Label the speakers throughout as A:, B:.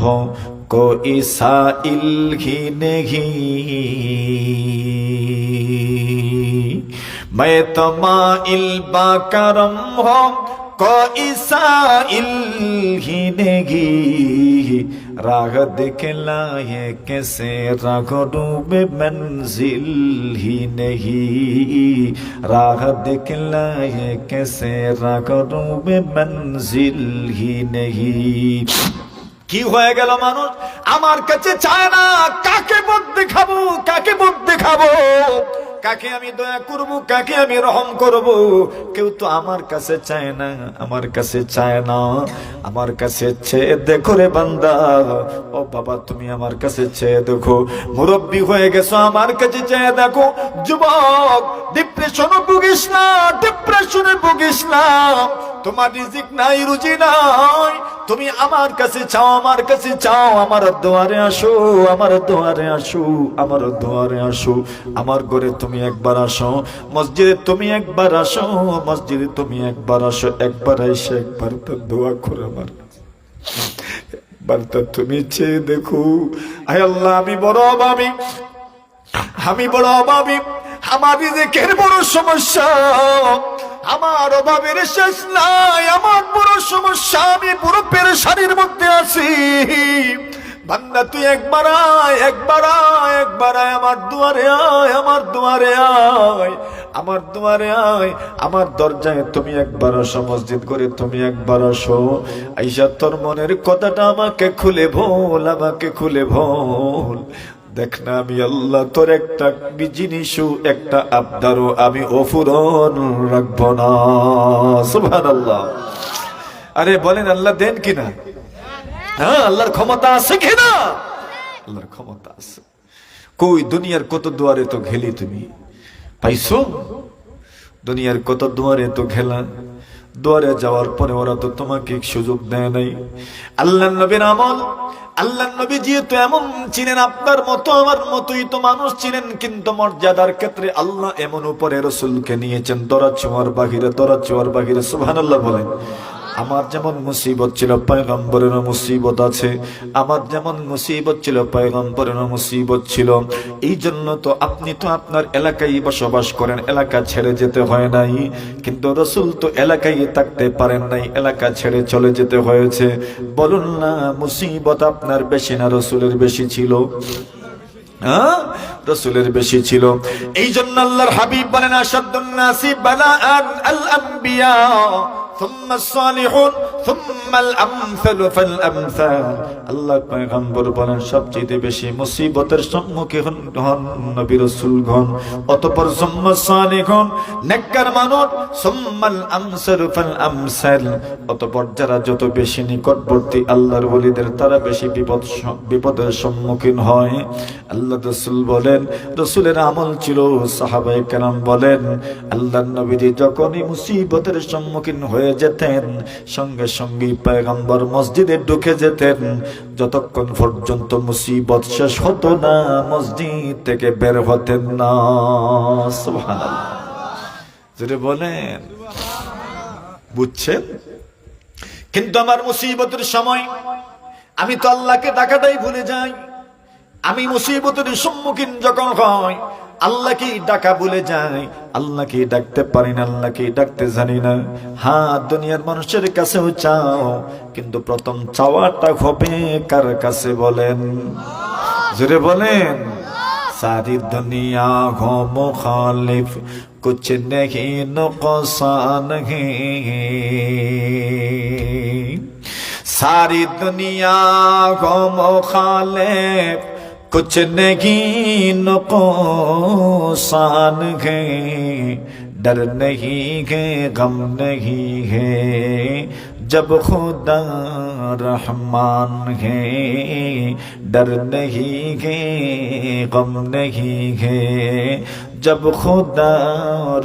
A: हो कोई साइल ही नहीं, मैं तो माइल बाकरम हो कोई साइल ही नहीं, राह दिखलाए कैसे राह डूबे मंजिल ही नहीं, राह दिखलाए कैसे राह डूबे मंजिल ही नहीं। কি হয়ে গেল মানুষ আমার কাছে চায় না, কাকে ভোট দেখাবো, কাকে ভোট দেখাবো, কাকে আমি দয়া করব, কাকে আমি রহম করব, কেউ তো আমার কাছে চায় না, আমার কাছে চায় না। আমার কাছে চেয়ে দেখো রে বান্দা, ও বাবা তুমি আমার কাছে চেয়ে দেখো, মুরব্বী হয়ে গেছো আমার কাছে চেয়ে দেখো। যুবক ডিপ্রেশনে ভুগিস না, ডিপ্রেশনে ভুগিস না, তোমার রিজিক নাই, রুজি নাই, তুমি আমার কাছে চাও, আমার কাছে চাও, আমার দুয়ারে আসো, আমার দুয়ারে আসো, আমার দুয়ারে আসো, আমার ঘরে তুমি একবার আসো, মসজিদে তুমি একবার আসো, মসজিদে তুমি একবার আসো, একবার এসে একবার তো দোয়া করো আমার কাছে, একবার তো তুমি চেয়ে দেখো। আয় আল্লাহ আমি বড় অভাবী, আমি বড় অভাবী, আমার রিজিকের বড় সমস্যা, আমার অভাবের শেষ নাই, আমার বড় সমস্যা, আমি পুরো পেরেশানির মধ্যে আছি। বান্দা তুই একবার আয়, একবার আয়, একবার আয় আমার দুয়ারে আয়, আমার দুয়ারে আয়, আমার দুয়ারে আয়, আমার দরজায় তুমি একবার আসো, মসজিদ করে তুমি একবার আসো, আইসা তোর মনের কথাটা আমাকে খুলে বল, আমাকে খুলে বল। দেখ না আমি আল্লাহ তোর একটা জিনিসও, একটা আবদারও আমি অপূরণ রাখবো না। সুবহানাল্লাহ। আরে বলেন আল্লাহ দেন কিনা? হ্যাঁ আল্লাহর ক্ষমতা আছে কিনা? আল্লাহর ক্ষমতা আছে। কই দুনিয়ার কত দুয়ারে তো ঘেলি, তুমি পাইছো? দুনিয়ার কত দুয়ারে তো ঘেলা, দুয়ারে যাওয়ার পরে ওরা তো তোমাকে সুযোগ দেয় নাই। আল্লাহ নবীর আমল, আল্লাহ নবী যেহেতু এমন ছিলেন, আপনার মতো আমার মতোই তো মানুষ ছিলেন, কিন্তু মর্যাদার ক্ষেত্রে আল্লাহ এমন উপরে রসুলকে নিয়েছেন দরা ছোঁয়ার বাহিরে, দরা ছোঁয়ার বাহিরে। সুবহানাল্লাহ বলেন। আমার যেমন মুসিবত ছিল পয়গম্বরেরও মুসিবত আছে, আমার যেমন মুসিবত ছিল পয়গম্বরেরও মুসিবত ছিল। এই জন্য তো আপনি তো আপনার এলাকায় বসবাস করেন, এলাকা ছেড়ে যেতে হয় নাই, কিন্তু রসুল তো এলাকায় থাকতে পারেন নাই, এলাকা ছেড়ে চলে যেতে হয়েছে। বলুন না মুসিবত আপনার বেশি না রসুলের বেশি ছিল? হ্যাঁ রসুলের বেশি ছিল। এই জন্য আল্লাহর হাবিব বলেন আশাদ্দুন নাসি বালাআন আল আম্বিয়া ثم الصالحون ثم الامثل فالامثال। আল্লাহ পয়গম্বর বলেন সবচেয়ে বেশি মুসিবতের সম্মুখীন হন নবী রাসূলগণ, অতঃপর সুম্মা সালিহুন নেককার মানুষ, সুম্মাল আমসাল ফাল আমসাল, অতঃপর যারা যত বেশি নিকটবর্তী আল্লাহর ওলিদের তারা বেশি বিপদের সম্মুখীন হয়। আল্লাহ রাসূল বলেন, রাসূলের আমল ছিল, সাহাবায়ে কেরাম বলেন আল্লাহর নবীজি যখনই মুসিবতের সম্মুখীন হয়ে যেতেন সঙ্গে সঙ্গে পয়গম্বর মসজিদে ঢুকে যেতেন, যতক্ষণ পর্যন্ত মুসিবত শেষ হতো না মসজিদ থেকে বের হতেন না। সুবহানাল্লাহ। জোরে বলেন। বুঝছেন? কিন্তু আমার মুসিবতের সময় আমি তো আল্লাহকে ডাকাটাই ভুলে যাই। আমি মুসিবতের সম্মুখীন যখন হয় আল্লাহকে ডাকা ভুলে যাই, আল্লাহকে ডাকতে পারি না, আল্লাহকে ডাকতে জানি না। হ্যাঁ দুনিয়ার মানুষের কাছেও চাও, কিন্তু প্রথম চাওয়াটা হবে কার কাছে বলেন? জোরে বলেন। সারি দুনিয়া হো মুখালিফ কুছ নেহি নুকসান হে, সারি দুনিয়া হো মুখালিফ कुछ नहीं नुकसान है, डर नहीं है गम नहीं है, जब खुदा रहमान है, डर नहीं है गम नहीं है, जब खुदा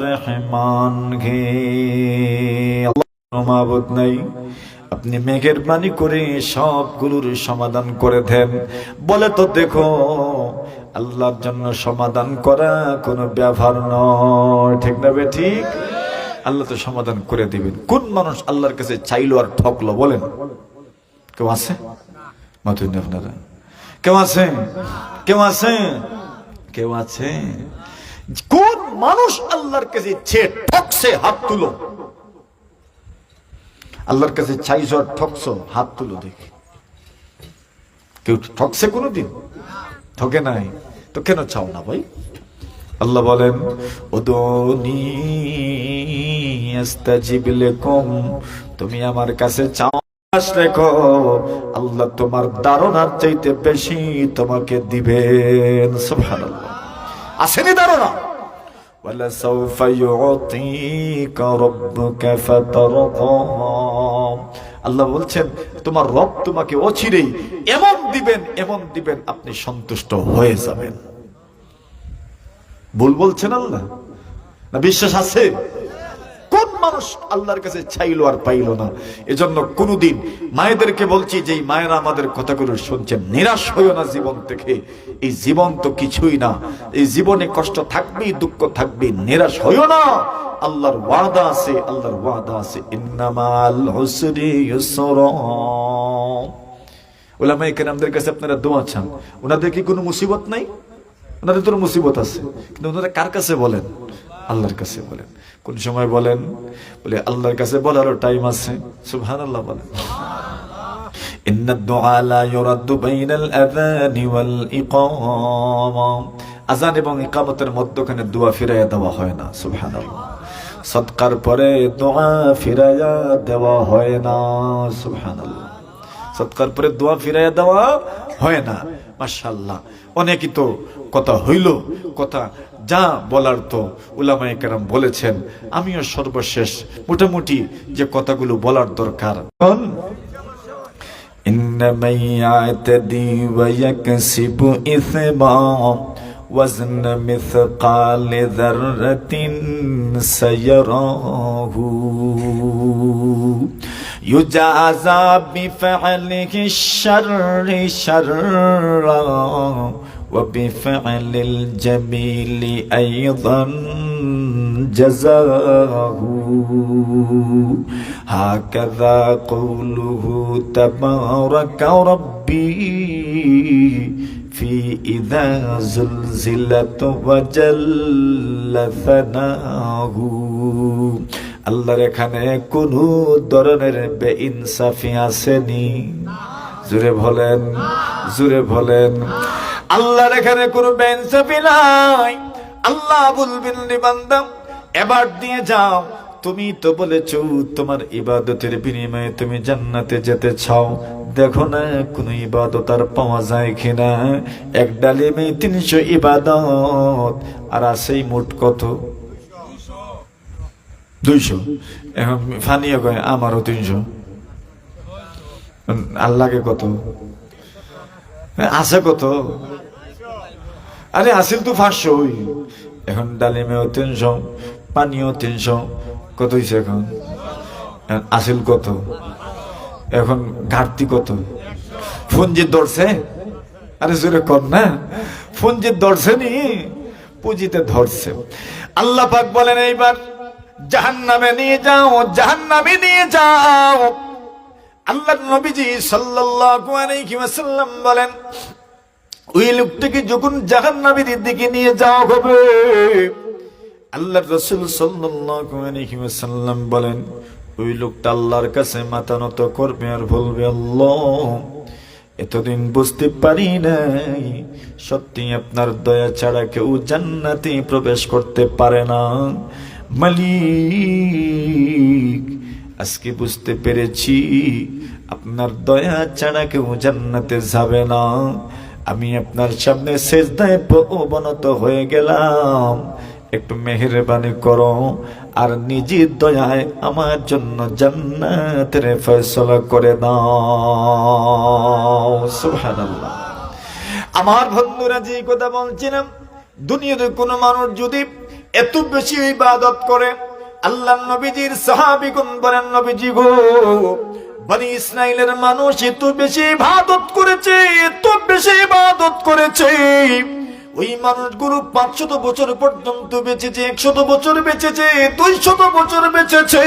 A: रहमान है। अल्लाह माबूद नहीं, আপনি মেহেরবানি করে সবগুলোর সমাধান করে দেন। বলে তো দেখো আল্লাহর জন্য সমাধান করা কোনো ব্যাপার নয়, ঠিক না বে ঠিক? আল্লাহ তো সমাধান করে দিবেন। কোন মানুষ আল্লাহর কাছে চাইলো আর ঠকলো বলেন? কেউ আছে? মাথুন আপনারা কেউ আছে? কেউ আছে? কেউ আছে? কোন মানুষ আল্লাহর কাছে ঠকছে? হাত তুলো। আল্লাহর কাছে চাইছো আর ঠকছো, হাত তুলো দেখি। কেউ ঠকছে কোনদিন? ঠকে নাই তো কেন চাও না ভাই? আল্লাহ বলেন উদুনি আস্তাজিব লাকুম, তুমি আমার কাছে চাও রেখো, আল্লাহ তোমার ধারণার চাইতে বেশি তোমাকে দিবেন। সুবহানাল্লাহ। আসেনি ধারণা? ওয়ালা সাউফা ইউতিকা রাব্বুকা ফাতারদা, আল্লাহ বলছেন তোমার রব তোমাকে অচিরেই এমন দিবেন, এমন দিবেন আপনি সন্তুষ্ট হয়ে যাবেন। ভুল বলছেন আল্লাহ? না বিশ্বাস আছে? কোন মানুষ আল্লাহর কাছে চাইলো আর পাইলো না? এজন্য কোনদিন মায়েদেরকে বলছি, যে মায়েরা আমাদের কথাগুলো শুনছেন, নিরাশ হইও না জীবন থেকে। এই জীবন তো কিছুই না, এই জীবনে কষ্ট থাকবেই, দুঃখ থাকবে, নিরাশ হইও না। আল্লাহর ওয়াদা আছে, আল্লাহর ওয়াদা আছে, ইন্নামাল উসরি ইউসরা। উলামায়ে কেরামদের কাছে আপনারা দোয়া চান, ওনাদের কি কোনো মুসিবত নাই? ওনাদের তো মুসিবত আছে, কিন্তু ওনারা কার কাছে বলেন? আল্লাহর কাছে বলেন। কোন সময় বলেন? বলে আল্লাহর কাছে বলারও টাইম আছে। সুবহানাল্লাহ বলেন। ইন্নাদ দুআ লা ইউরাদ্দু বাইনাল আযানি ওয়াল ইকামা, আযান এবং ইকামতের মধ্যখানে দোয়া ফিরাইয়া দেওয়া হয় না। সুবহানাল্লাহ। সাদকার পরে দোয়া ফিরাইয়া দেওয়া হয় না। সুবহানাল্লাহ। সাদকার পরে দোয়া ফিরাইয়া দেওয়া হয় না। মাশাআল্লাহ। অনেকই তো কথা হইল, কথা যা বলার তো উলামায়ে কেরাম বলেছেন। আমিও সর্বশেষ মোটামুটি যে কথাগুলো বলার দরকার, ইন্নামা ইয়াতাদি ওয়া ইয়াকসিবু ইসমা ওয়াজন মিসকাল যাররাতিন সায়ারাহু ইউজাযা বিফআলিহি শাররি শাররা وبفعل الجميل أيضا جزاءه هكذا قوله تبارك ربي في إذا زلزلت وجل ثناه। আল্লাহর এখানে কোন ধরনের বেইনসাফি আসেনি? জোরে বলেন, জোরে বলেন। আল্লাহর এখানে কোনো বেইনসাফি নাই। আল্লাহ বলবেন রে বান্দা, এবার দিয়ে যাও, তুমি তো বলেছো তোমার ইবাদতের বিনিময়ে তুমি জান্নাতে যেতে চাও। দেখো না কোন ইবাদত আর পাওয়া যায় কিনা। এক ডালিমে 300 ইবাদত, আর আছে মোট কত? 200। এখন ফানিয়া কয় আমারও 300। আল্লাহকে কত আছে? কত? আরে আসিল তো 500। এখন ডালিমেও 300, পানিও 300, কত হয়েছে এখন? আসিল কত? এখন ঘাটতি কত? ফোনজিৎ ধরছে? আরে জোরে কর না, ফোনজিৎ ধরছে নি, পুঁজিতে ধরছে। আল্লাহ পাক বলেন এইবার জাহান্নামে নিয়ে যাও, জাহান্নামে নিয়ে যাও। আল্লাহর নবীজি সাল্লাল্লাহু আলাইহি ওয়াসাল্লাম বলেন, ওই লোকটাকে যখন জাহান্নামীদের দিকে নিয়ে যাওয়া হবে, আল্লাহর রাসূল সাল্লাল্লাহু আলাইহি ওয়াসাল্লাম বলেন, ওই লোকটা আল্লাহর কাছে মাথা নত করবে আর বলবে, আল্লাহ এতদিন বুঝতে পারি নাই, সত্যি আপনার দয়া ছাড়া কেউ জান্নাতে প্রবেশ করতে পারে না। মালিক, আজকে বুঝতে পেরেছি আপনার দয়া ছাড়া কেউ জান্নাতে যাবে না। আমি আপনার সামনে সেজদায় অবনত হয়ে গেলাম, একটু মেহেরবানি করো আর নিজের দয়ায় আমার জন্য জান্নাতের ফয়সালা করে দাও। সুবহানাল্লাহ। আমার বন্ধুরা, যে কথা বলছিলাম, দুনিয়াতে কোনো মানুষ যদি এত বেশি ইবাদত করে, আল্লাহ নবীজির সাহাবীগণ বলেন, নবীজি গো, বনি ইসরাইলের মানুষ এত বেশি ইবাদত করেছে, এত বেশি ইবাদত করেছে, ওই মানুষগুলো 500 বছর পর্যন্ত বেঁচেছে, 100 বছর বেঁচেছে, 200 বছর বেঁচেছে।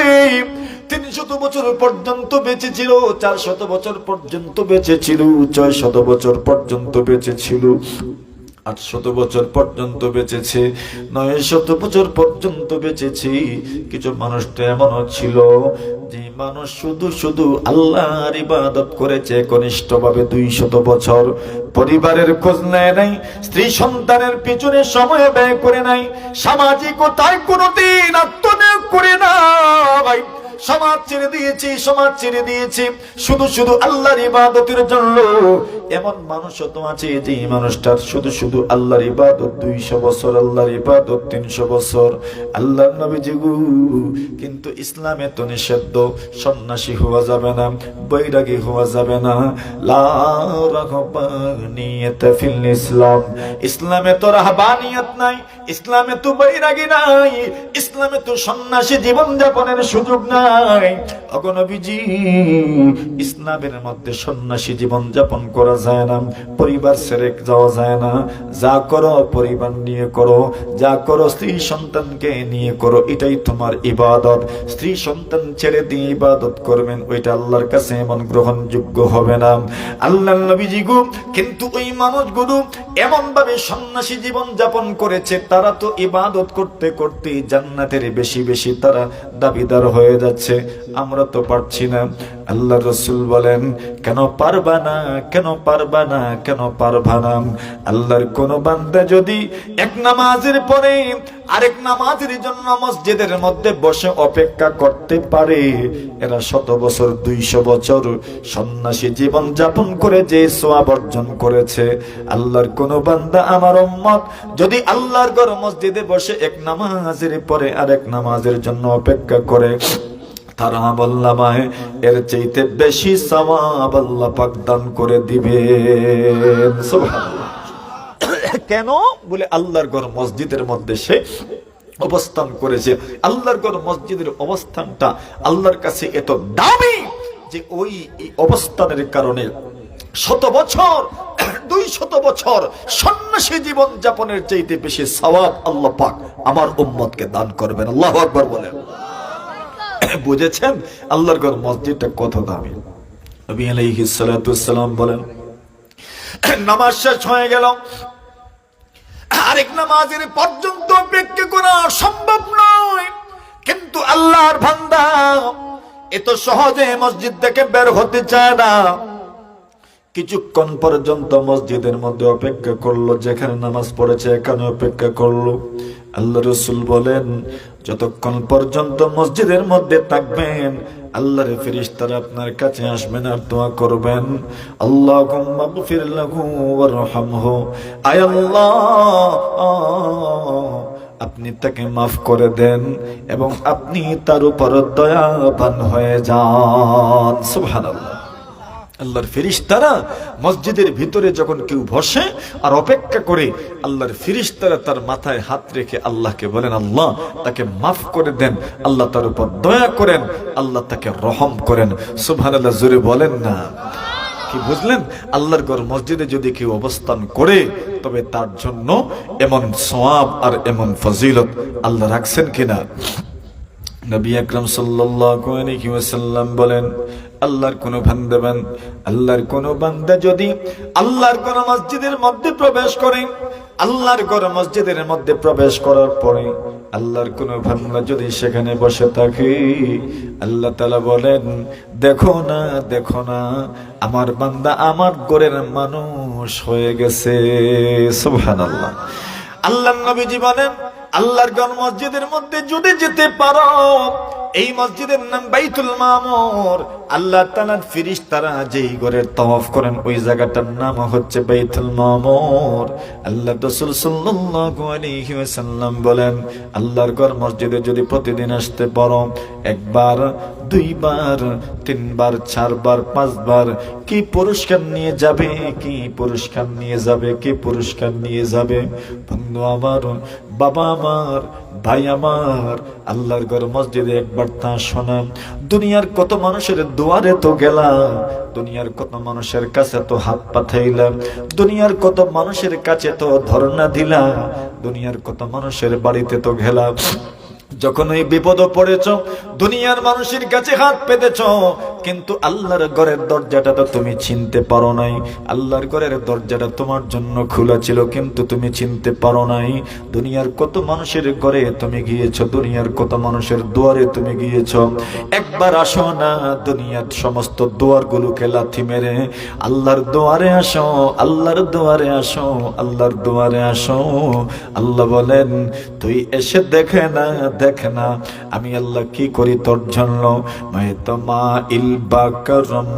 A: 300 বছর পর্যন্ত বেঁচে ছিল, 400 বছর পর্যন্ত বেঁচে ছিল, 600 বছর পর্যন্ত বেঁচে ছিল, 800 বছর পর্যন্ত বেঁচেছে, 900 বছর পর্যন্ত বেঁচেছে। কিছু মানুষ তো এমনও ছিল যে মানুষ শুধু শুধু আল্লাহর ইবাদত করেছে কনিষ্ঠভাবে 200 বছর, পরিবারের খোঁজ নেয় নাই, স্ত্রী সন্তানের পিছনে সময় ব্যয় করে নাই, সামাজিকতায় কোনোদিন আত্মনিয়োগ করে নাই, সমাজ ছেড়ে দিয়েছি, সমাজ ছেড়ে দিয়েছি শুধু শুধু আল্লাহর ইবাদতের জন্য। এমন মানুষও তো আছে যে মানুষটার শুধু শুধু আল্লাহর ইবাদত 200 বছর, আল্লাহর ইবাদত 300 বছর। আল্লাহর নবীজি কিন্তু ইসলামে তো নিষিদ্ধ, সন্ন্যাসী হওয়া যাবে না, বৈরাগী হওয়া যাবে না। লা রাহবানিয়াত ফিল ইসলাম, ইসলামে তো রাহবানিয়ত নাই, ইসলামে তো বৈরাগী নাই, ইসলামে তো সন্ন্যাসী জীবন যাপনের সুযোগ নাই। নবীজি, ইসলামের মধ্যে সন্ন্যাসী জীবন যাপন করা যায় না, পরিবার ছেড়ে যাওয়া যায় না। যা করো পরিবার নিয়ে করো, যা করো স্ত্রী সন্তানকে নিয়ে করো, এটাই তোমার ইবাদত। স্ত্রী সন্তান ছেড়ে দিয়ে ইবাদত করবেন, ওইটা আল্লাহর কাছে এমন গ্রহণযোগ্য হবে না। আল্লাহর নবীজি গো কিন্তু ওই মানুষগুলো এমন ভাবে সন্ন্যাসী জীবন যাপন করেছে, তারা তো ইবাদত করতে করতে জান্নাতের বেশি বেশি তারা দাবিদার হয়ে যাচ্ছে, আমরা তো পারছি না। আল্লাহ রাসূল বলেন, কেন পারবা না, কেন পারবা না, কেন পারবা না? আল্লাহর কোন বান্দা যদি এক নামাজের পরে আরেক নামাজের জন্য মসজিদের মধ্যে বসে অপেক্ষা করতে পারে, এরা 100 বছর 200 বছর সন্ন্যাসী জীবন যাপন করে যে সওয়াব অর্জন করেছে। আল্লাহর কোন বান্দা আমার উম্মত যদি আল্লাহর ঘর মসজিদে বসে এক নামাজের পরে আরেক নামাজের জন্য অপেক্ষা করে, তার আমলনামায় এর চাইতে বেশি সওয়াব আল্লাহ পাক দান করে দিবেন। সুবহানাল্লাহ। কেন বলে আল্লাহর ঘর মসজিদের মধ্যে সে অবস্থান করেছে। আল্লাহর ঘর মসজিদের অবস্থানটা আল্লাহর কাছে এত দামি যে ওই অবস্থানের কারণে 100 বছর 200 বছর সন্ন্যাসী জীবন যাপনের চাইতে বেশি সওয়াব আল্লাহ পাক আমার উম্মতকে দান করবেন। আল্লাহু আকবার বলেন। বুঝেছেন আল্লাহর ঘর মসজিদটা কত দামি? নবী আলাইহিস সালাতু ওয়াস সালাম বলেন, নামাজ শেষ হয়ে গেল, আরেক নামাজের পর্যন্ত অপেক্ষা করা সম্ভব নয়, কিন্তু আল্লাহর বান্দা এত সহজে মসজিদ থেকে বের হতে চায় না। কিছুক্ষণ পর্যন্ত মসজিদের মধ্যে অপেক্ষা করলো, যেখানে নামাজ পড়েছে এখানে অপেক্ষা করলো। আল্লাহ রাসূল বলেন, যতক্ষণ পর্যন্ত মসজিদের মধ্যে থাকবেন আল্লাহর ফেরেশতারা আপনার কাছে আসবেন আর দোয়া করবেন, আল্লাহুম্মা গফির লাহু ওয়ারহামহু, আয় আল্লাহ আপনি তাকে মাফ করে দেন এবং আপনি তার উপর দয়াবান হয়ে যান। সুবহানাল্লাহ। আল্লাহর ফেরেশতারা মসজিদের ভিতরে যখন কেউ বসে আর অপেক্ষা করে, আল্লাহর ফেরেশতারা তার মাথায় হাত রেখে আল্লাহকে বলেন, আল্লাহ তাকে মাফ করে দেন, আল্লাহ তার উপর দয়া করেন, আল্লাহ তাকে রহম করেন। সুবহানাল্লাহ, জোরে বলেন না। কি বুঝলেন? আল্লাহর ঘর মসজিদে যদি কেউ অবস্থান করে তবে তার জন্য এমন সওয়াব আর এমন ফজিলত আল্লাহ রাখছেন কিনা। নবী আকরাম সাল্লাল্লাহু আলাইহি ওয়াসাল্লাম বলেন, আল্লাহর কোন বান্দা যদি আল্লাহর কোন মসজিদের মধ্যে প্রবেশ করে, আল্লাহর ঘর মসজিদের মধ্যে প্রবেশ করার পরে আল্লাহর কোন বান্দা যদি সেখানে বসে থাকে, আল্লাহ তাআলা বলেন, দেখো না দেখো না আমার বান্দা আমার ঘরের মানুষ হয়ে গেছে। সুবহানাল্লাহ। আল্লাহর নবীজি বলেন, আল্লাহর ঘর মসজিদের মধ্যে যদি যেতে পারো, এই মসজিদের নাম বাইতুল মামুর, আল্লাহ তাআলার ফেরেশতারা যেই ঘরের তাওয়াফ করেন ওই জায়গাটার নাম হচ্ছে বাইতুল মামুর। আল্লাহ রাসূল সাল্লাল্লাহু আলাইহি ওয়াসাল্লাম বলেন, আল্লাহর ঘর মসজিদে যদি প্রতিদিন আসতে পারো, একবার, দুইবার, তিনবার, চারবার, পাঁচবার, কি পুরস্কার নিয়ে যাবে, কি পুরস্কার নিয়ে যাবে, কি পুরস্কার নিয়ে যাবে। বন্ধু আমার, বাবা আমার, ভাই আমার, আল্লাহর ঘর মসজিদে একবার তা শোনা। দুনিয়ার কত মানুষের দুয়ারে তো গেলা, দুনিয়ার কত মানুষের কাছে তো হাত পাঠাইলাম, দুনিয়ার কত মানুষের কাছে তো ধর্ণা দিলা, দুনিয়ার কত মানুষের বাড়িতে তো গেলা, যখন ওই বিপদ পড়েছ, দুনিয়ার মানুষের কাছে হাত পেতেছ, কিন্তু আল্লাহর ঘরের দরজাটা তো তুমি চিনতে পারো নাই। আল্লাহর ঘরের দরজাটা তোমার জন্য খোলা ছিল, কিন্তু তুমি চিনতে পারো নাই। দুনিয়ার কত মানুষের ঘরে তুমি গিয়েছো, দুনিয়ার কত মানুষের দুয়ারে তুমি গিয়েছো। একবার আসো না দুনিয়ার সমস্ত দুয়ারগুলোকে লাথি মেরে আল্লাহর দুয়ারে আসো, আল্লাহর দুয়ারে আসো, আল্লাহর দুয়ারে আসো। আল্লাহ বলেন, তুই এসে দেখে না, দেখ না আমি আল্লাহ কি করি তোর জন্য। মায়ে তমা ইল বাকারম